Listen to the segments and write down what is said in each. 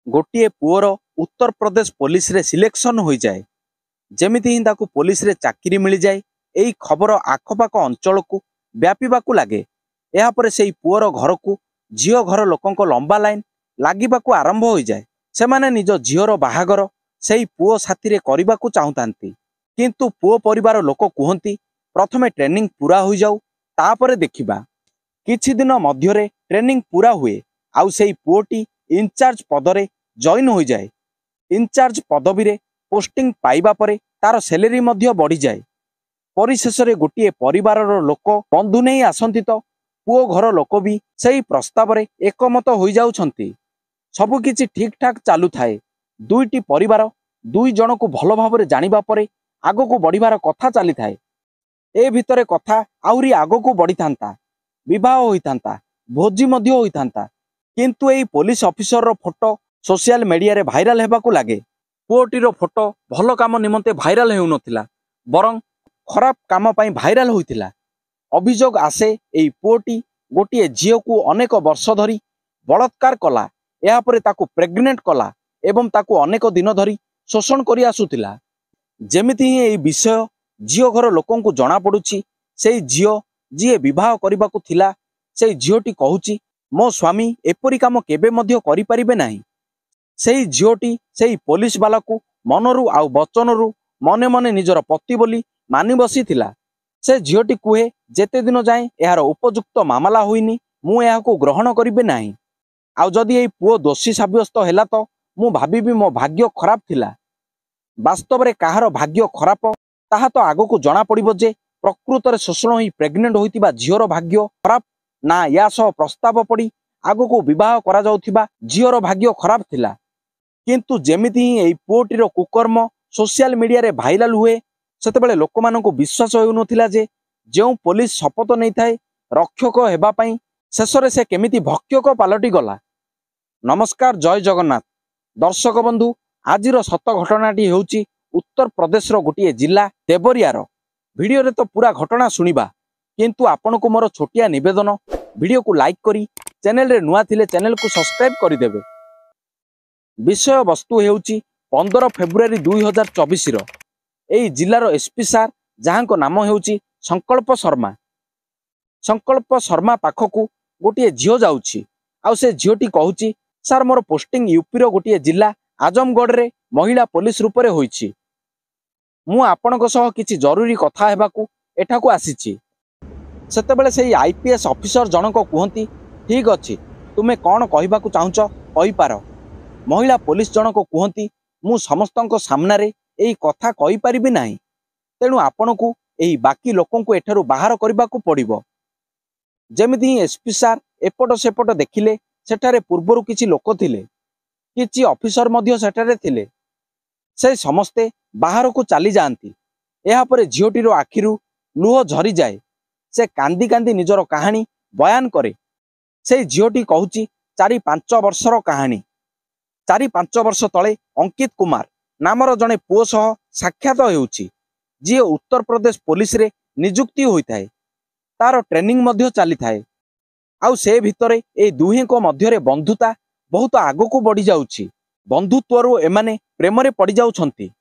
गोटे पुओर उत्तर प्रदेश पुलिस रे सिलेक्शन हो जाए जमिति ही ताकू पुलिस रे चाकरी मिल जाए यही खबर आखपाख अंचल को व्यापीबाकू लगे। यापर से पुओर घर को झील घर लोक लंबा लाइन लगे आरंभ हो जाए। से माने निज झीर बाहागर से पुओ साथी करने को चाहूती किंतु पुओ परिवार लोक कहती प्रथमे ट्रेनिंग पूरा हो जाऊ तापर देखिबा। किछि दिन मध्यरे ट्रेनिंग पूरा हुए आउ सेई पुओटी इनचार्ज पदरे जॉइन हो जाए। इनचार्ज पदवी रे पोस्टिंग पाइबा परे तार सैलरी मध्य बढ़ी जाए। परिशेष रे गोटे परिवार लोक बंधु नहीं आसंती तो पुओ घर लोक भी सही प्रस्ताव रे एकमत हो जाउछंती। सबु किछि ठीक ठाक चालू थाए। दुईटी परिवार दुई जन को भल भाव जानिबा परे आगो को बढ़िबार कथा चली थाए। ए भितरे कथा आउरी आगो को बढ़ी थांता, विवाह होइथांता, भोजी मध्य होइथांता किंतु एई पुलिस ऑफिसर रो फोटो सोशल मीडिया रे भाइराल हेबाकू लागे। पुओटीर फोटो भल काम निमंते भाइराल हेउ नथिला बरं खराब काम पाई भाइराल होइथिला। अभियोग आसे एई पुओटी गोटे झील को अनेक वर्ष धरी बलात्कार कला, यापर ताकू प्रेग्नेंट कला एवं ताकू अनेक दिन धरी शोषण करि आसुथिला। जेमिति ही एई विषय झील घर लोकन को जना पड़ुछि से झील जी विवाह करने को थिला से झीलटी कहूची मो स्वामी एपरी काम केबे मध्य करि परिबे नाही। सेई झीलटी सेई पुलिस वाला को मनरु आउ वचनरु मने मने निजर पति बोली मानि बसी थिला। से झीलटी कुहे जेते दिन जाए यार उपयुक्त मामला होइनी मु याको ग्रहण करिबे नाही। आउ जदि एई पुओ दोषी साब्यस्त हैला तो मु भाबिबी मो भाग्य खराब थिला। वास्तव रे काहार भाग्य खराब ताहा तो आगो को जना पड़िबो जे प्रकृत रे शोषण ही प्रेग्नेंट होइतिबा झीवर भाग्य खराब ना या सह प्रस्ताव पड़ी आगो को विवाह करा जाउथिबा झीवर भाग्य खराब थिला। किंतु जेमिति ही एई पुओटीर कुकर्म सोशल मीडिया रे भाइराल हुए सेतेबेले लोकमानंको विश्वास होउ नथिला जे जेउ पुलिस शपथ नै थाए रक्षक हेबा पई शेषरे से केमिति भक्षक पालटी गला। नमस्कार, जय जगन्नाथ दर्शक बंधु। आजिर सत घटनाटी हेउची उत्तर प्रदेश रो गोटे जिला देवरियार। वीडियो रे तो पूरा घटना सुनिबा किंतु आपन को मोर छोटिया निवेदन वीडियो को लाइक करी चैनल रे नुआ थिले चैनल को सब्सक्राइब करि देबे। विषय वस्तु हेउची 15 फेब्रुआरी 2024 रो एई जिलार एसपी सार जहां को नाम हेउची संकल्प शर्मा। संकल्प शर्मा पाखकू गोटे झील जाउची आउ से झीलटी कहूची सार मोर पोस्टिंग यूपी रो गोटे जिला आजमगढ़ रे महिला पुलिस रूप रे होईची। मु आपणक सह किछि जरूरी कथा हेबाकू एठाकू आसीची। सेतेबेले सेई आईपीएस ऑफिसर जनक कहती ठीक अछि तुमे कौन कहबाकू चाहुच कहि पार। महिला पुलिस जनक कहती मु समस्तंक सामनारे एई कथा कहि परिबि नाही तेणु आपणकू एई बाकी लोकंकू एठारू बाहर करबाकू पड़िबो। जेमिति ही एसपी सार एपट सेपट देखिले सेठारे पूर्वरु किछि लोक थिले, किछि ऑफिसर मध्य सेठारे थिले। से समस्ते बाहर को चली जाती। यापर झीलटीर आखिरु लुह झरी जाए। से कांदी कांदी निजर कहानी बयान करे। से झीलटी कहूची 4-5 वर्षर कहानी। 4-5 वर्ष तले अंकित कुमार नामर जड़े पुओ सह साक्षात हेउची जी उत्तर प्रदेश पुलिस रे नियुक्ति होइथाए। तार ट्रेनिंग मध्य चली थाए। आउ से भितरे ए दुहे को मध्यरे बंधुता बहुत आगो को बढ़ी जाउची। बंधुत्वरु एमाने प्रेम रे पड़ी जाउछंती।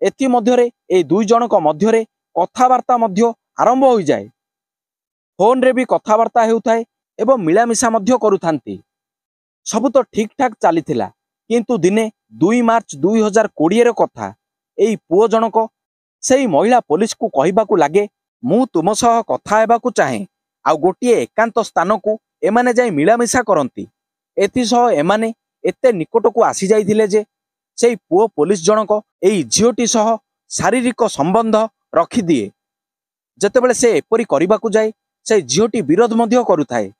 एथि मध्यरे ए दुई जनक मध्यरे कथावार्ता मध्य आरंभ हो जाए। फोन रे भी कथावार्ता हेउथाए एवं मिलामिशा मध्य करुथांती। सब तो ठीक ठाक चली थिला किंतु दिने 2 मार्च 2020 रे कथा एई पुओ जनक सेई महिला पुलिस को कहबाकू लागे मु तुम सह कथा हेबाकू चाहे आउ गोटे एकांत स्थान को एमाने जाई मिलामिशा करंती। एथि सह एमाने एते निकट को आसी जाइथिले जे सेई पुओ पुलिस जनक एई झीलटी सह शारीरिक संबंध रखी दिए। जेतेबेले से एपरी करबाकू जाए से झीलटी विरोध मध्य करुथाए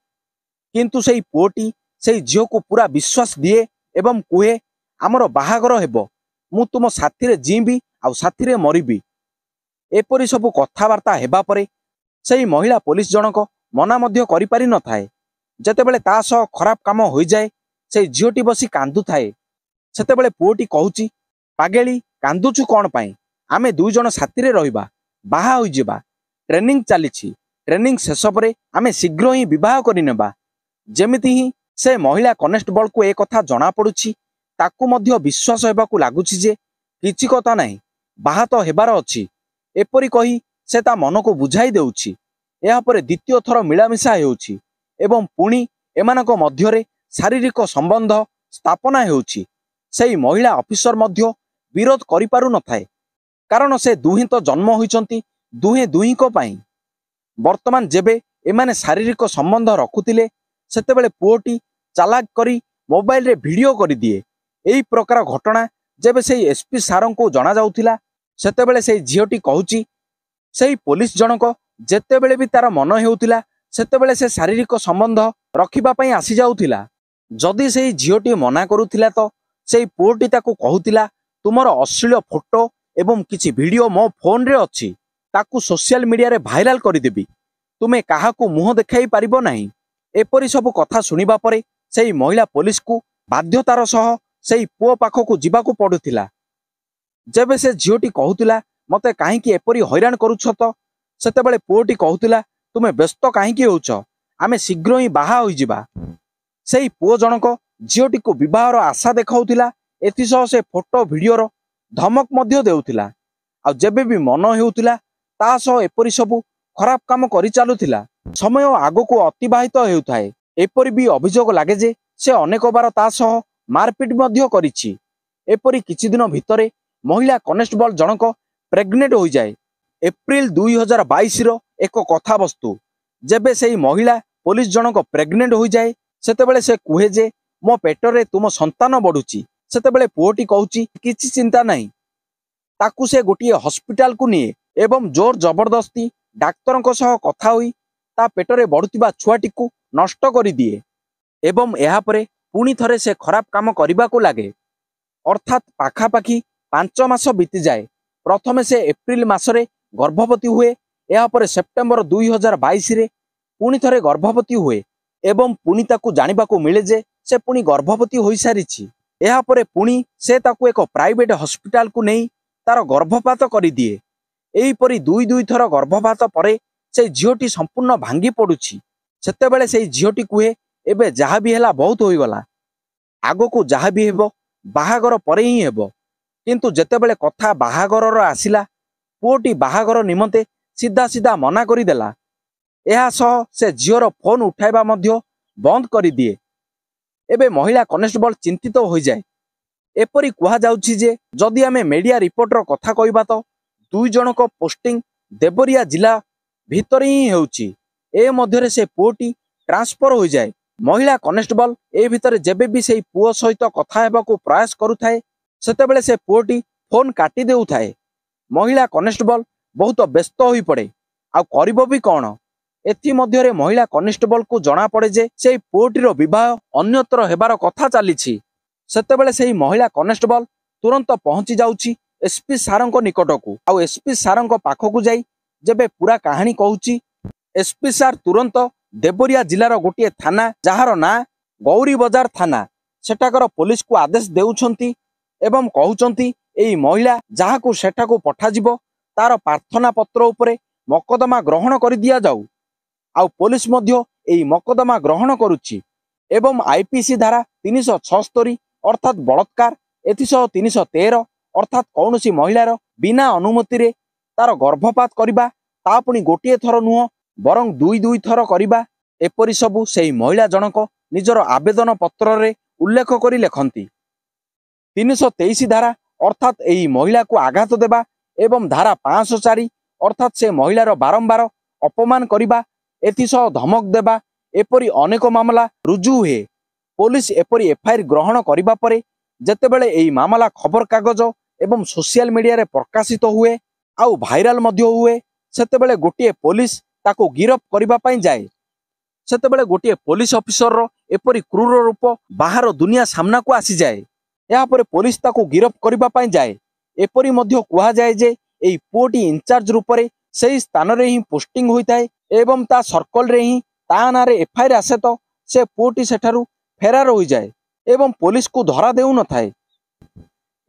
किंतु सेई पुओटी सेई झील को पूरा विश्वास दिए एवं कुहे आमर बाहागर हेबो मु तुम साथी रे जीबी आउ साथी रे मरिबी। एपरी सब कथावार्ता हेबा परे सेई महिला पुलिस जनक मना मध्य करि पारि न थाए। जेतेबेले ता सह खराब काम होई जाए से झीलटी बसी कांदु थाए। सेतेबेले पुओटी कहूची पागेली कांदुचु कौन पाई आमे 2 जन साथी रे रहिबा बाहा होई जिबा ट्रेनिंग चलीछि ट्रेनिंग शेष परे आमे शीघ्र ही विवाह करिनेबा। जेमिति ही से महिला कनेस्टेबल को एक कथा जना पड़ुछि ताकू मध्य विश्वास हेबाकू लागुछि जे किछि कथा नाही, बाहा तो हेबार अछि। एपरि कही से ता मन को बुझाई देउछि। एहा परे द्वितीय थर मिलामिशा हेउछि एवं पुणी एमानक मध्यरे शारीरिक संबंध स्थापना हेउछि। सेही महिला ऑफिसर मध्य विरोध करि पारु नथाय, कारण से दुहें तो जन्म होइचंती दुहें दुहीं को पाई। वर्तमान जेबे एमाने शारीरिक संबंध रखुतिले सेतेबेले पुओटी चालाक करी मोबाइल रे वीडियो करि दिए। एही प्रकार घटना जेबे सेही एसपी सारं को जणा जाउथिला सेतेबेले सेही झियोटी कहूची सेही पुलिस जनक जेतेबेले भी तार मन हेउथिला सेतेबेले से शारीरिक संबंध रखिबा पई आसी जाउथिला। जदि सेही झियोटी मना करूथिला तो सेही पुओटी ताकू कहूथिला तुमर अश्लील फोटो एवं किछि वीडियो मो फोन रे अछि, ताकू सोशल मीडिया रे भाइराल करिदेबी, तुमे काहाकू मुह देखाई पारिबो नाही। एपरि सब कथा सुनिबा परे सेही महिला पुलिस को बाध्यतार सह सेही पुओ पाखकू जिबाकू पडुथिला। जेबे से झियोटी कहूथिला मते काहेकि एपरि हैरान करूछ तो सेतेबेले पुओटी कहूथिला तुमे व्यस्त काहेकि होउछ, आमे शीघ्र ही बाहा होई जिबा। सेही पुओ जनक झियोटी को विवाहर आशा देखाउथिला, एथिसह से फोटो वीडियोर धमक मध्य देउथिला। आ जेबे भी मन हेउथिला ता सह एपरि सबु खराब काम करि चालुथिला। समय आगको अतिबाहित हेउथाय। एपरि भी अभियोग लागे जे से अनेक बार ता सह मारपिट मध्य करिछि। एपरि किछि दिन भितरे महिला कनेस्टेबल जनक प्रेग्नेंट हो जाए। एप्रिल 2022 रो एक कथा वस्तु, जेबे सेही महिला पुलिस जनक प्रेग्नेंट हो जाए सेतेबेले से कुहे जे मो पेटरे तुम संतान बढ़ुची। सेतेबेले पुओटी कहूची किछि चिंता नहीं, ताकू से गोटिए हॉस्पिटल को निए एवं जोर जबरदस्ती डाक्तरଙ୍କ सह कथा होई ता पेटरे बढ़ुतिबा छुआटी को नष्ट करि दिए एवं एहा परे पुणी थरे से खराब काम करिबा को लागे। अर्थात पाखापाखी 5 मास बीती जाए। प्रथमे से एप्रिल मासरे गर्भवती हुए, एहा परे सेप्टेम्बर 2022 रे पुणी थरे गर्भवती हुए एवं पुणी ताकू जानिबा को मिले जे से पुणी गर्भवती होई सारिछि। एहा परे पुणी से ताकू एक प्राइवेट हॉस्पिटल को नहीं तार गर्भपात करि दिए। एहीपरि दुई थर गर्भपात परे से झियोटी संपूर्ण भांगी पड़ुछि। सेतेबेले से झियोटी कुहे एबे जहा भी हेला बहुत होई गला, आगो को जहा भी हेबो बाहागर परे ही हेबो। किंतु जेतेबेले कथा बाहागरर आसिला पुओटी बाहागर निमंते सीधा सीधा मना करि देला। एहा सह से झियोर फोन उठाइबा मध्य बंद करि दिए। एबे महिला कनेस्टेबल चिंतित हो जाए। एपरि कुहा जाउछि जे जदि आमे मीडिया रिपोर्टर कथा कहिबा तो दुई जनक पोस्टिंग देवरिया जिला भितर ही हेउछि। ए मध्यरे से पुओटी ट्रांसफर हो जाए। महिला कनेस्टेबल ए भितर जेबे भी सेही पुओ सहित कथा हेबाकू प्रयास करुथाए सेतेबेले से पुओटी फोन काटी देउथाए। महिला कनेस्टेबल बहुत व्यस्त होई पड़े, आ करिबो भी कौन। एथि मध्यरे महिला कनेस्टेबल को जना पड़े जे सेही पुओटीर विवाह अन्यत्र हेबार कथा चलीछि। सेतेबेले सेही महिला कनेस्टेबल तुरंत पहुंची जाउछि एसपी सारंको निकटकू। आ एसपी सारंको पाखकू जाई जेबे पूरा कहानी कहूछि, एसपी सार तुरंत देवरिया जिलार गोटे थाना जहार ना गौरी बजार थाना सेठाकर पुलिस को आदेश देउछंती एवं कहउछंती एई महिला जहाकू सेठाकू पठाजिबो तार प्रार्थना पत्र उपरे मकदमा ग्रहण करि दिया जाऊ। आ पुलिस मध्य एई मकदमा ग्रहण करुछि एवं आईपीसी धारा 376 अर्थात बलात्कार, एथिसह 313 अर्थात कौनसी महिलार बिना अनुमति रे तार गर्भपात करिबा, ता पुणी गोटिए थर नुह बरं दुई थर करिबा। एपरि सबु सेही महिला जनक निजर आवेदन पत्र रे उल्लेख करी लेखंती। 323 धारा अर्थात एही महिला को आघात देबा एवं धारा 504 अर्थात से महिलार बारंबार अपमान करिबा, एथिसह धमक देबा, एपरि अनेक मामला रुजु हुए। पुलिस एपरि एफआईआर ग्रहण करिबा परे जेतेबेले एही मामला खबर कागज एवं सोशल मीडिया रे प्रकाशित हुए आउ भाइराल मध्य हुए, सेतेबेले गोटिए पुलिस ताको गिरफ करिबा पई जाए। सेतेबेले गोटिए पुलिस ऑफिसर रो एपरि क्रूर रूप बाहर दुनिया सामना को आसी जाए। या परे पुलिस ताको गिरफ करिबा पई जाए। एपरि मध्य कुहा जाए जे एही पुओटी इंचार्ज रूप रे सेही स्थान रे ही पोस्टिंग होइताए एवं ता सर्कल रे ही ता नारे एफआईआर आसे तो से पुओटी सेठारु फेरार हो जाए एवं पुलिस को धरा देउ न थाए।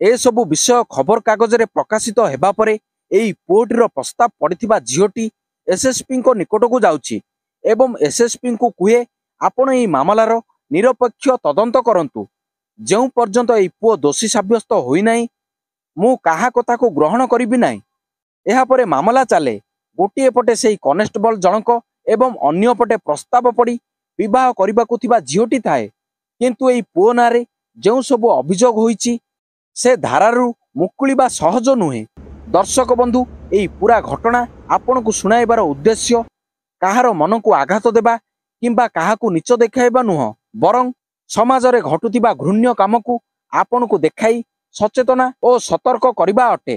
ए सबु विषय खबर कागज रे प्रकाशित हेबा परे एही पुओटीर प्रस्ताव पड़िथिबा झियोटी एसएसपी को निकट को जाउछि एवं एसएसपी को कुहे आपण एही मामलार निरपेक्ष तदंत करंतु। ଯେଉଁ ପର୍ଯ୍ୟନ୍ତ ଏହି ପୁଅ ଦୋଷୀ ସାବ୍ୟସ୍ତ ହୋଇନାହିଁ ମୁଁ କାହା କଥାକୁ ଗ୍ରହଣ କରିବି ନାହିଁ। ଏହାପରେ ମାମଲା ଚାଲେ। ଗୋଟିଏ ପଟେ ସେହି କନେଷ୍ଟବଳ ଜଣକ ଏବଂ ଅନ୍ୟ ପଟେ ପ୍ରସ୍ତାବ ପଡ଼ି ବିବାହ କରିବାକୁ ଥିବା ଝିଅଟି ଥାଏ। କିନ୍ତୁ ଏହି ପୁଅ ନାଁରେ ଯେଉଁ ସବୁ ଅଭିଯୋଗ ହୋଇଛି ସେ ଧାରାରୁ ମୁକୁଳିବା ସହଜ ନୁହେଁ। ଦର୍ଶକ ବନ୍ଧୁ, ଏହି ପୁରା ଘଟଣା ଆପଣଙ୍କୁ ଶୁଣାଇବାର ଉଦ୍ଦେଶ୍ୟ କାହାର ମନକୁ ଆଘାତ ଦେବା କିମ୍ବା କାହାକୁ ନୀଚ ଦେଖାଇବା ନୁହଁ, ବରଂ ସମାଜରେ ଘଟୁଥିବା ଘୃଣ୍ୟ କାମକୁ ଆପଣଙ୍କୁ ଦେଖାଇ ସଚେତନା ଓ ସତର୍କ କରିବା ଅଟେ।